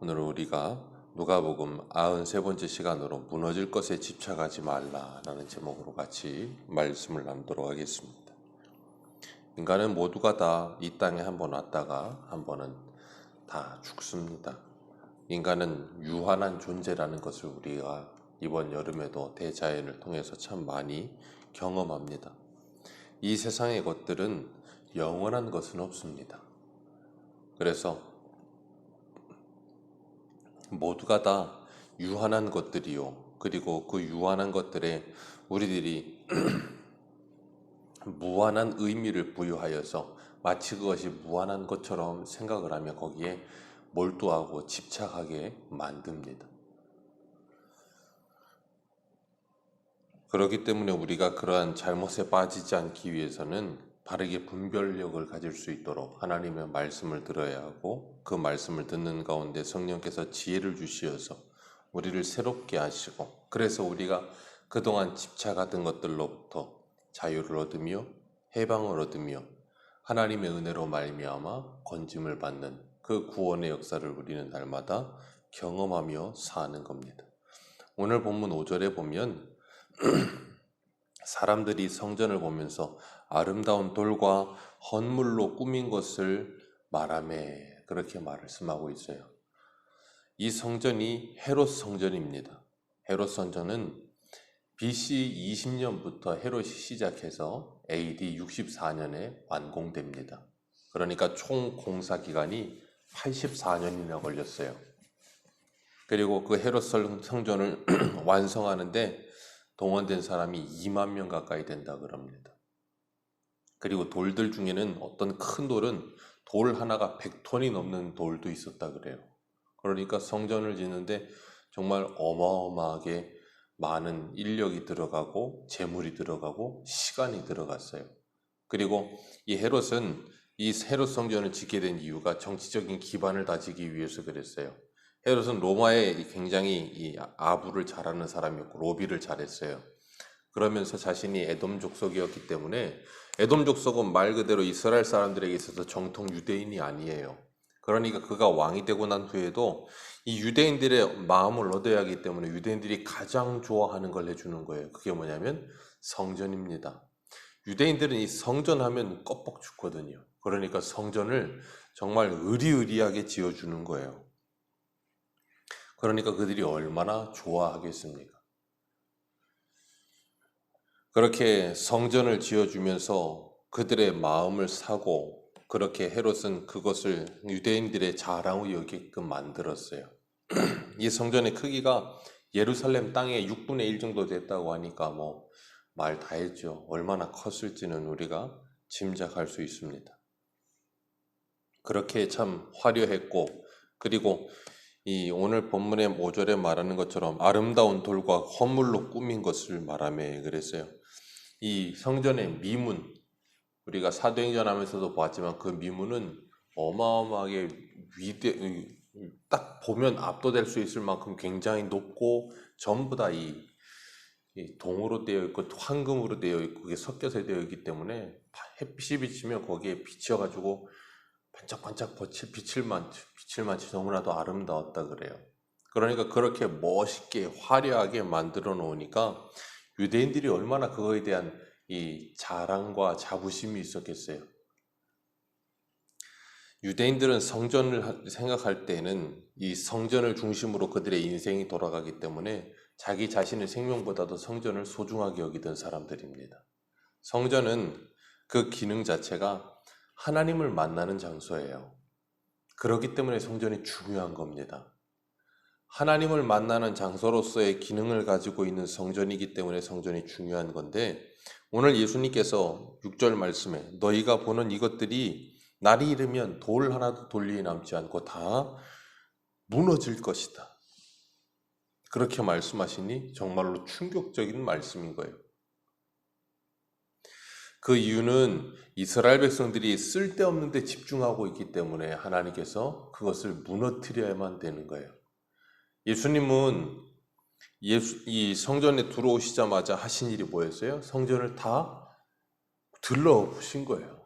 오늘 우리가 누가복음 93번째 시간으로 무너질 것에 집착하지 말라라는 제목으로 같이 말씀을 나누도록 하겠습니다. 인간은 모두가 다 이 땅에 한 번 왔다가 한 번은 다 죽습니다. 인간은 유한한 존재라는 것을 우리가 이번 여름에도 대자연을 통해서 참 많이 경험합니다. 이 세상의 것들은 영원한 것은 없습니다. 그래서 모두가 다 유한한 것들이요. 그리고 그 유한한 것들에 우리들이 무한한 의미를 부여하여서 마치 그것이 무한한 것처럼 생각을 하며 거기에 몰두하고 집착하게 만듭니다. 그렇기 때문에 우리가 그러한 잘못에 빠지지 않기 위해서는 바르게 분별력을 가질 수 있도록 하나님의 말씀을 들어야 하고 그 말씀을 듣는 가운데 성령께서 지혜를 주시어서 우리를 새롭게 하시고 그래서 우리가 그동안 집착하던 것들로부터 자유를 얻으며 해방을 얻으며 하나님의 은혜로 말미암아 건짐을 받는 그 구원의 역사를 우리는 날마다 경험하며 사는 겁니다. 오늘 본문 5절에 보면 사람들이 성전을 보면서 아름다운 돌과 헌물로 꾸민 것을 말하매 그렇게 말씀하고 있어요. 이 성전이 헤롯 성전입니다. 헤롯 성전은 BC 20년부터 헤롯이 시작해서 AD 64년에 완공됩니다. 그러니까 총 공사 기간이 84년이나 걸렸어요. 그리고 그 헤롯 성전을 완성하는데 동원된 사람이 2만 명 가까이 된다 그럽니다. 그리고 돌들 중에는 어떤 큰 돌은 돌 하나가 100톤이 넘는 돌도 있었다 그래요. 그러니까 성전을 짓는데 정말 어마어마하게 많은 인력이 들어가고 재물이 들어가고 시간이 들어갔어요. 그리고 이 헤롯은 이 헤롯 성전을 짓게 된 이유가 정치적인 기반을 다지기 위해서 그랬어요. 헤롯은 로마에 굉장히 이 아부를 잘하는 사람이었고 로비를 잘했어요. 그러면서 자신이 에돔 족속이었기 때문에 에돔 족속은 말 그대로 이스라엘 사람들에게 있어서 정통 유대인이 아니에요. 그러니까 그가 왕이 되고 난 후에도 이 유대인들의 마음을 얻어야 하기 때문에 유대인들이 가장 좋아하는 걸 해주는 거예요. 그게 뭐냐면 성전입니다. 유대인들은 이 성전 하면 껍벅 죽거든요. 그러니까 성전을 정말 의리의리하게 지어주는 거예요. 그러니까 그들이 얼마나 좋아하겠습니까? 그렇게 성전을 지어주면서 그들의 마음을 사고 그렇게 헤롯은 그것을 유대인들의 자랑으로 여기게끔 만들었어요. 이 성전의 크기가 예루살렘 땅의 6분의 1 정도 됐다고 하니까 뭐 말 다 했죠. 얼마나 컸을지는 우리가 짐작할 수 있습니다. 그렇게 참 화려했고 그리고 이 오늘 본문의 5절에 말하는 것처럼 아름다운 돌과 헌물로 꾸민 것을 말하며 그랬어요. 이 성전의 미문, 우리가 사도행전 하면서도 보았지만 그 미문은 어마어마하게 딱 보면 압도될 수 있을 만큼 굉장히 높고 전부 다 이 동으로 되어 있고 황금으로 되어 있고 그게 섞여서 되어 있기 때문에 햇빛이 비치면 거기에 비쳐가지고 반짝반짝 빛을 만치 너무나도 아름다웠다 그래요. 그러니까 그렇게 멋있게 화려하게 만들어 놓으니까 유대인들이 얼마나 그거에 대한 이 자랑과 자부심이 있었겠어요. 유대인들은 성전을 생각할 때는 이 성전을 중심으로 그들의 인생이 돌아가기 때문에 자기 자신의 생명보다도 성전을 소중하게 여기던 사람들입니다. 성전은 그 기능 자체가 하나님을 만나는 장소예요. 그렇기 때문에 성전이 중요한 겁니다. 하나님을 만나는 장소로서의 기능을 가지고 있는 성전이기 때문에 성전이 중요한 건데 오늘 예수님께서 6절 말씀에 너희가 보는 이것들이 날이 이르면 돌 하나도 돌리에 남지 않고 다 무너질 것이다. 그렇게 말씀하시니 정말로 충격적인 말씀인 거예요. 그 이유는 이스라엘 백성들이 쓸데없는 데 집중하고 있기 때문에 하나님께서 그것을 무너뜨려야만 되는 거예요. 예수님은 이 성전에 들어오시자마자 하신 일이 뭐였어요? 성전을 다 들러보신 거예요.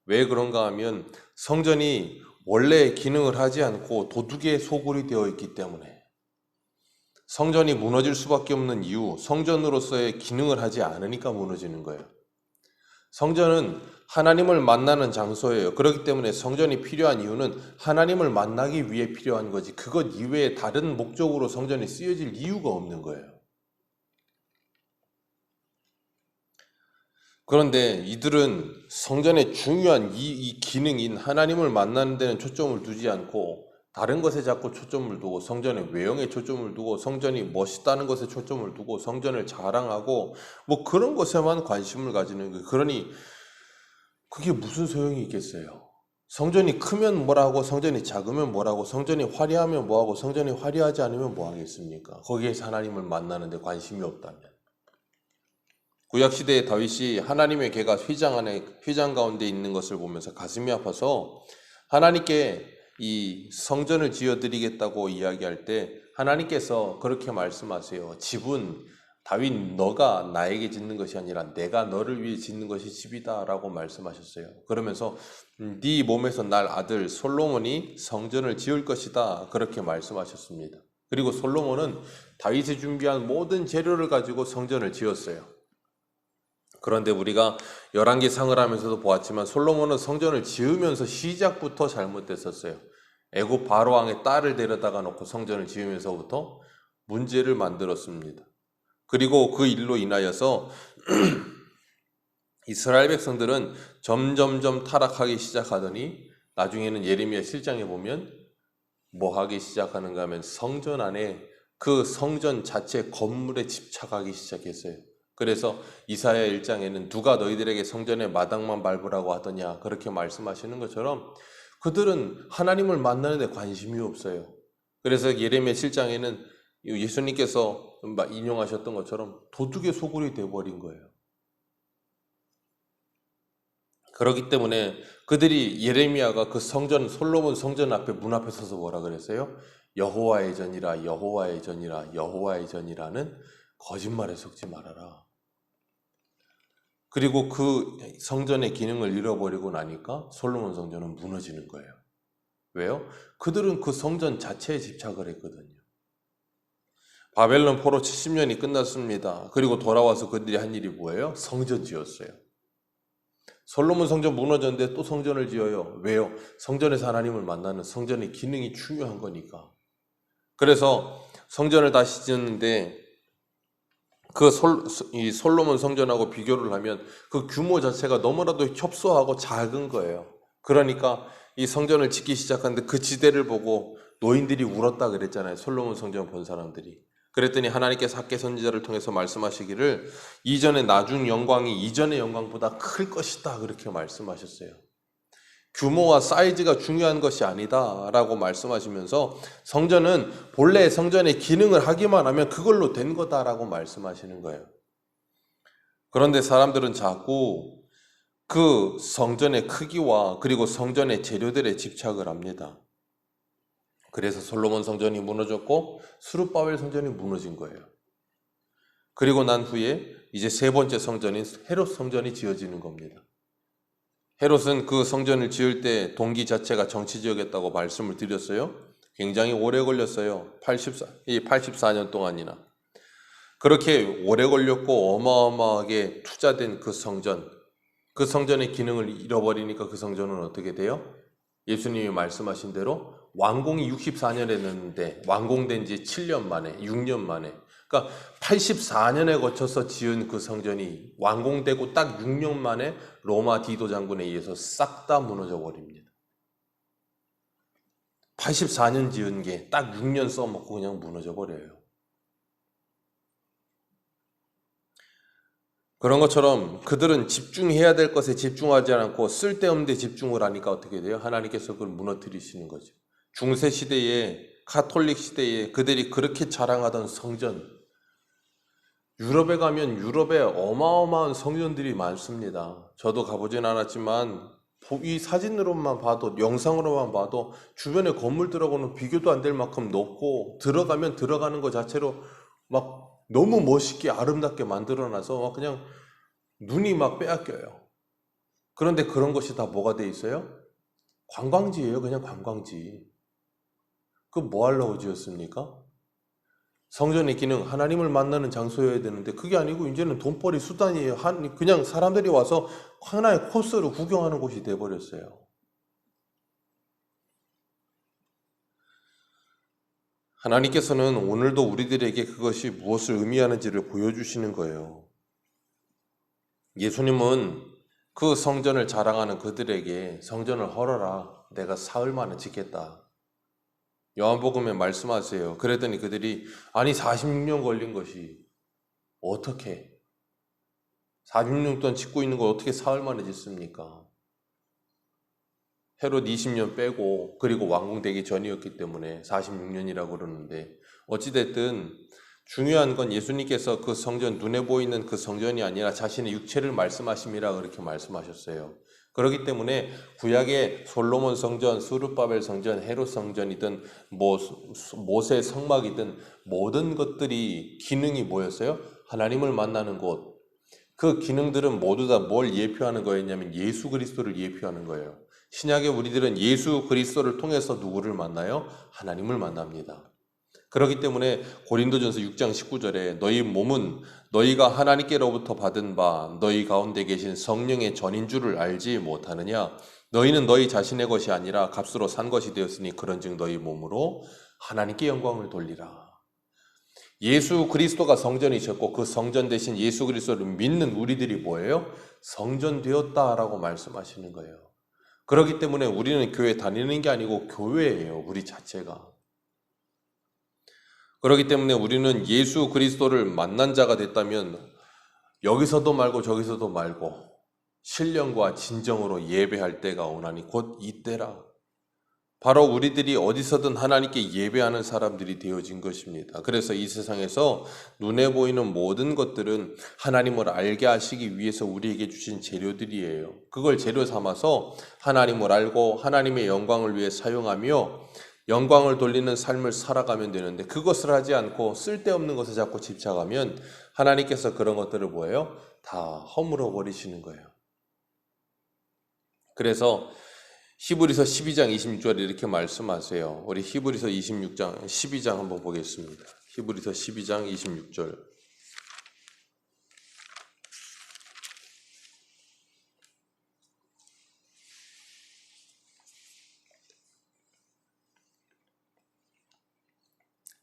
왜 그런가 하면 성전이 원래 기능을 하지 않고 도둑의 소굴이 되어 있기 때문에 성전이 무너질 수밖에 없는 이유, 성전으로서의 기능을 하지 않으니까 무너지는 거예요. 성전은 하나님을 만나는 장소예요. 그렇기 때문에 성전이 필요한 이유는 하나님을 만나기 위해 필요한 거지, 그것 이외에 다른 목적으로 성전이 쓰여질 이유가 없는 거예요. 그런데 이들은 성전의 중요한 이 기능인 하나님을 만나는 데는 초점을 두지 않고 다른 것에 자꾸 초점을 두고, 성전의 외형에 초점을 두고, 성전이 멋있다는 것에 초점을 두고, 성전을 자랑하고 뭐 그런 것에만 관심을 가지는 거예요. 그러니 그게 무슨 소용이 있겠어요? 성전이 크면 뭐라고, 성전이 작으면 뭐라고, 성전이 화려하면 뭐하고, 성전이 화려하지 않으면 뭐 하겠습니까? 거기에서 하나님을 만나는 데 관심이 없다면. 구약시대의 다윗이 하나님의 개가 휘장 가운데 있는 것을 보면서 가슴이 아파서 하나님께 이 성전을 지어드리겠다고 이야기할 때 하나님께서 그렇게 말씀하세요. 집은 다윗, 너가 나에게 짓는 것이 아니라 내가 너를 위해 짓는 것이 집이다 라고 말씀하셨어요. 그러면서 네 몸에서 날 아들 솔로몬이 성전을 지을 것이다 그렇게 말씀하셨습니다. 그리고 솔로몬은 다윗이 준비한 모든 재료를 가지고 성전을 지었어요. 그런데 우리가 열왕기상을 하면서도 보았지만 솔로몬은 성전을 지으면서 시작부터 잘못됐었어요. 애굽 바로 왕의 딸을 데려다가 놓고 성전을 지으면서부터 문제를 만들었습니다. 그리고 그 일로 인하여서 이스라엘 백성들은 점점점 타락하기 시작하더니 나중에는 예레미야 7장에 보면 뭐 하기 시작하는가 하면 성전 안에 그 성전 자체 건물에 집착하기 시작했어요. 그래서 이사야 1장에는 누가 너희들에게 성전의 마당만 밟으라고 하더냐 그렇게 말씀하시는 것처럼 그들은 하나님을 만나는 데 관심이 없어요. 그래서 예레미야 7장에는 예수님께서 인용하셨던 것처럼 도둑의 소굴이 되어버린 거예요. 그렇기 때문에 그들이 예레미야가 그 성전, 솔로몬 성전 앞에 문 앞에 서서 뭐라 그랬어요? 여호와의 전이라, 여호와의 전이라, 여호와의 전이라는 거짓말에 속지 말아라. 그리고 그 성전의 기능을 잃어버리고 나니까 솔로몬 성전은 무너지는 거예요. 왜요? 그들은 그 성전 자체에 집착을 했거든요. 바벨론 포로 70년이 끝났습니다. 그리고 돌아와서 그들이 한 일이 뭐예요? 성전 지었어요. 솔로몬 성전 무너졌는데 또 성전을 지어요. 왜요? 성전에서 하나님을 만나는 성전의 기능이 중요한 거니까. 그래서 성전을 다시 지었는데 이 솔로몬 성전하고 비교를 하면 그 규모 자체가 너무나도 협소하고 작은 거예요. 그러니까 이 성전을 짓기 시작하는데 그 지대를 보고 노인들이 울었다 그랬잖아요. 솔로몬 성전 본 사람들이. 그랬더니 하나님께서 학개 선지자를 통해서 말씀하시기를 이전의 나중 영광이 이전의 영광보다 클 것이다 그렇게 말씀하셨어요. 규모와 사이즈가 중요한 것이 아니다 라고 말씀하시면서 성전은 본래 성전의 기능을 하기만 하면 그걸로 된 거다라고 말씀하시는 거예요. 그런데 사람들은 자꾸 그 성전의 크기와 그리고 성전의 재료들에 집착을 합니다. 그래서 솔로몬 성전이 무너졌고 스룹바벨 성전이 무너진 거예요. 그리고 난 후에 이제 세 번째 성전인 헤롯 성전이 지어지는 겁니다. 헤롯은 그 성전을 지을 때 동기 자체가 정치지역이었다고 말씀을 드렸어요. 굉장히 오래 걸렸어요. 84년 동안이나. 그렇게 오래 걸렸고 어마어마하게 투자된 그 성전의 기능을 잃어버리니까 그 성전은 어떻게 돼요? 예수님이 말씀하신 대로 완공이 64년에 됐는데 완공된 지 7년 만에, 6년 만에, 그러니까 84년에 거쳐서 지은 그 성전이 완공되고 딱 6년 만에 로마 디도 장군에 의해서 싹 다 무너져 버립니다. 84년 지은 게 딱 6년 써먹고 그냥 무너져 버려요. 그런 것처럼 그들은 집중해야 될 것에 집중하지 않고 쓸데없는 데 집중을 하니까 어떻게 돼요? 하나님께서 그걸 무너뜨리시는 거죠. 중세 시대에, 카톨릭 시대에 그들이 그렇게 자랑하던 성전, 유럽에 가면 유럽에 어마어마한 성전들이 많습니다. 저도 가보진 않았지만 이 사진으로만 봐도, 영상으로만 봐도 주변의 건물들하고는 비교도 안 될 만큼 높고 들어가면 들어가는 것 자체로 막 너무 멋있게 아름답게 만들어놔서 막 그냥 눈이 막 빼앗겨요. 그런데 그런 것이 다 뭐가 돼 있어요? 관광지예요. 그냥 관광지. 그 뭐 하려고 지었습니까? 성전의 기능, 하나님을 만나는 장소여야 되는데 그게 아니고 이제는 돈벌이 수단이에요. 그냥 사람들이 와서 하나의 코스로 구경하는 곳이 돼버렸어요. 하나님께서는 오늘도 우리들에게 그것이 무엇을 의미하는지를 보여주시는 거예요. 예수님은 그 성전을 자랑하는 그들에게 성전을 헐어라. 내가 사흘 만에 짓겠다. 요한복음에 말씀하세요. 그랬더니 그들이 아니 46년 걸린 것이 어떻게 46년 동안 짓고 있는 걸 어떻게 사흘 만에 짓습니까? 헤롯 20년 빼고 그리고 완공되기 전이었기 때문에 46년이라고 그러는데 어찌됐든 중요한 건 예수님께서 그 성전 눈에 보이는 그 성전이 아니라 자신의 육체를 말씀하심이라 그렇게 말씀하셨어요. 그렇기 때문에 구약의 솔로몬 성전, 스룹바벨 성전, 헤롯 성전이든 모세 성막이든 모든 것들이 기능이 뭐였어요? 하나님을 만나는 곳. 그 기능들은 모두 다 뭘 예표하는 거였냐면 예수 그리스도를 예표하는 거예요. 신약의 우리들은 예수 그리스도를 통해서 누구를 만나요? 하나님을 만납니다. 그렇기 때문에 고린도전서 6장 19절에 너희 몸은 너희가 하나님께로부터 받은 바 너희 가운데 계신 성령의 전인 줄을 알지 못하느냐? 너희는 너희 자신의 것이 아니라 값으로 산 것이 되었으니 그런즉 너희 몸으로 하나님께 영광을 돌리라. 예수 그리스도가 성전이셨고 그 성전 대신 예수 그리스도를 믿는 우리들이 뭐예요? 성전 되었다라고 말씀하시는 거예요. 그렇기 때문에 우리는 교회 다니는 게 아니고 교회예요. 우리 자체가. 그렇기 때문에 우리는 예수 그리스도를 만난 자가 됐다면 여기서도 말고 저기서도 말고 신령과 진정으로 예배할 때가 오나니 곧 이때라. 바로 우리들이 어디서든 하나님께 예배하는 사람들이 되어진 것입니다. 그래서 이 세상에서 눈에 보이는 모든 것들은 하나님을 알게 하시기 위해서 우리에게 주신 재료들이에요. 그걸 재료 삼아서 하나님을 알고 하나님의 영광을 위해 사용하며 영광을 돌리는 삶을 살아가면 되는데 그것을 하지 않고 쓸데없는 것에 자꾸 집착하면 하나님께서 그런 것들을 뭐예요? 다 허물어 버리시는 거예요. 그래서 히브리서 12장 26절에 이렇게 말씀하세요. 우리 히브리서 12장 한번 보겠습니다. 히브리서 12장 26절.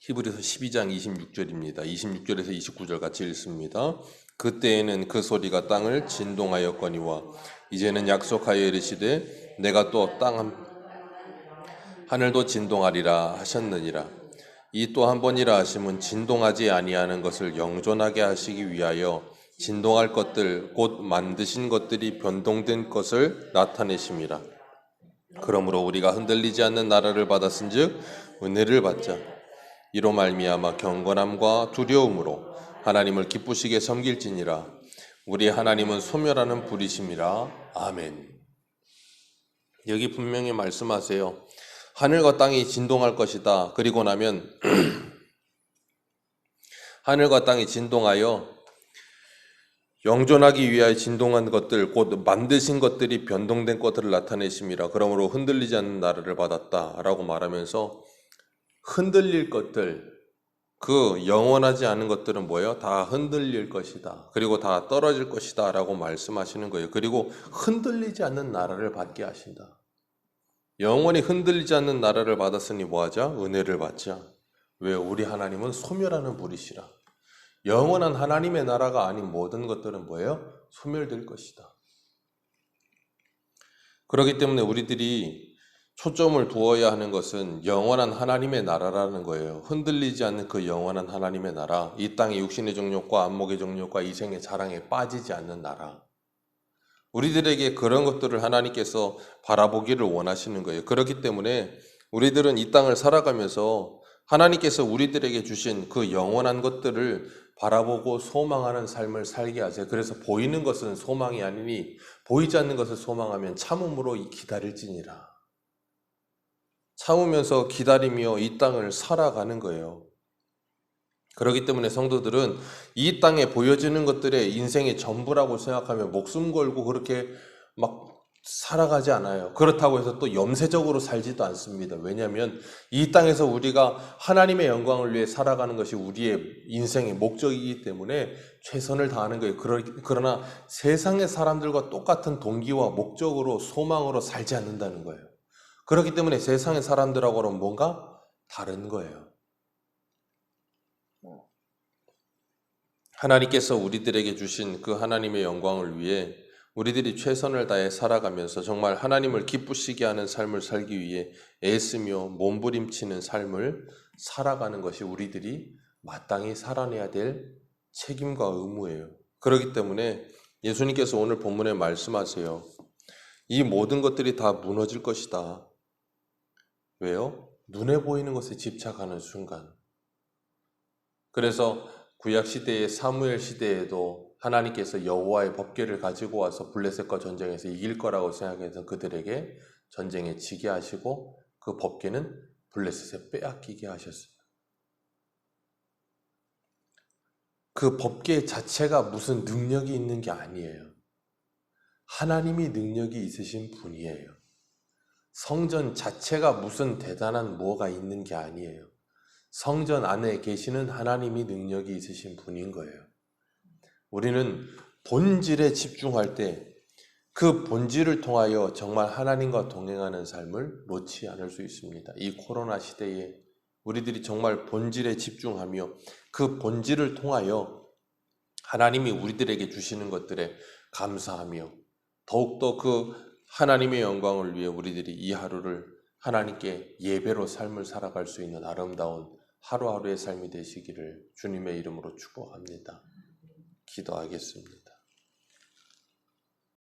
히브리서 12장 26절입니다. 26절에서 29절 같이 읽습니다. 그때에는 그 소리가 땅을 진동하였거니와 이제는 약속하여 이르시되 내가 또 하늘도 진동하리라 하셨느니라. 이 또 한 번이라 하심은 진동하지 아니하는 것을 영존하게 하시기 위하여 진동할 것들 곧 만드신 것들이 변동된 것을 나타내심이라. 그러므로 우리가 흔들리지 않는 나라를 받았은즉 은혜를 받자. 이로 말미암아 경건함과 두려움으로 하나님을 기쁘시게 섬길지니라. 우리 하나님은 소멸하는 불이심이라. 아멘. 여기 분명히 말씀하세요. 하늘과 땅이 진동할 것이다. 그리고 나면 하늘과 땅이 진동하여 영존하기 위하여 진동한 것들 곧 만드신 것들이 변동된 것들을 나타내심이라. 그러므로 흔들리지 않는 나라를 받았다라고 말하면서 흔들릴 것들, 그 영원하지 않은 것들은 뭐예요? 다 흔들릴 것이다. 그리고 다 떨어질 것이다 라고 말씀하시는 거예요. 그리고 흔들리지 않는 나라를 받게 하신다. 영원히 흔들리지 않는 나라를 받았으니 뭐하자? 은혜를 받자. 왜? 우리 하나님은 소멸하는 분이시라. 영원한 하나님의 나라가 아닌 모든 것들은 뭐예요? 소멸될 것이다. 그렇기 때문에 우리들이 초점을 두어야 하는 것은 영원한 하나님의 나라라는 거예요. 흔들리지 않는 그 영원한 하나님의 나라, 이 땅의 육신의 정욕과 안목의 정욕과 이생의 자랑에 빠지지 않는 나라. 우리들에게 그런 것들을 하나님께서 바라보기를 원하시는 거예요. 그렇기 때문에 우리들은 이 땅을 살아가면서 하나님께서 우리들에게 주신 그 영원한 것들을 바라보고 소망하는 삶을 살게 하세요. 그래서 보이는 것은 소망이 아니니 보이지 않는 것을 소망하면 참음으로 기다릴지니라. 참으면서 기다리며 이 땅을 살아가는 거예요. 그렇기 때문에 성도들은 이 땅에 보여지는 것들의 인생의 전부라고 생각하며 목숨 걸고 그렇게 막 살아가지 않아요. 그렇다고 해서 또 염세적으로 살지도 않습니다. 왜냐하면 이 땅에서 우리가 하나님의 영광을 위해 살아가는 것이 우리의 인생의 목적이기 때문에 최선을 다하는 거예요. 그러나 세상의 사람들과 똑같은 동기와 목적으로 소망으로 살지 않는다는 거예요. 그렇기 때문에 세상의 사람들하고는 뭔가 다른 거예요. 하나님께서 우리들에게 주신 그 하나님의 영광을 위해 우리들이 최선을 다해 살아가면서 정말 하나님을 기쁘시게 하는 삶을 살기 위해 애쓰며 몸부림치는 삶을 살아가는 것이 우리들이 마땅히 살아내야 될 책임과 의무예요. 그렇기 때문에 예수님께서 오늘 본문에 말씀하세요. 이 모든 것들이 다 무너질 것이다. 왜요? 눈에 보이는 것에 집착하는 순간. 그래서 구약 시대의 사무엘 시대에도 하나님께서 여호와의 법궤를 가지고 와서 블레셋과 전쟁에서 이길 거라고 생각해서 그들에게 전쟁에 지게 하시고 그 법궤는 블레셋에 빼앗기게 하셨어요. 그 법궤 자체가 무슨 능력이 있는 게 아니에요. 하나님이 능력이 있으신 분이에요. 성전 자체가 무슨 대단한 뭐가 있는 게 아니에요. 성전 안에 계시는 하나님이 능력이 있으신 분인 거예요. 우리는 본질에 집중할 때 그 본질을 통하여 정말 하나님과 동행하는 삶을 놓지 않을 수 있습니다. 이 코로나 시대에 우리들이 정말 본질에 집중하며 그 본질을 통하여 하나님이 우리들에게 주시는 것들에 감사하며 더욱더 그 하나님의 영광을 위해 우리들이 이 하루를 하나님께 예배로 삶을 살아갈 수 있는 아름다운 하루하루의 삶이 되시기를 주님의 이름으로 축복합니다. 기도하겠습니다.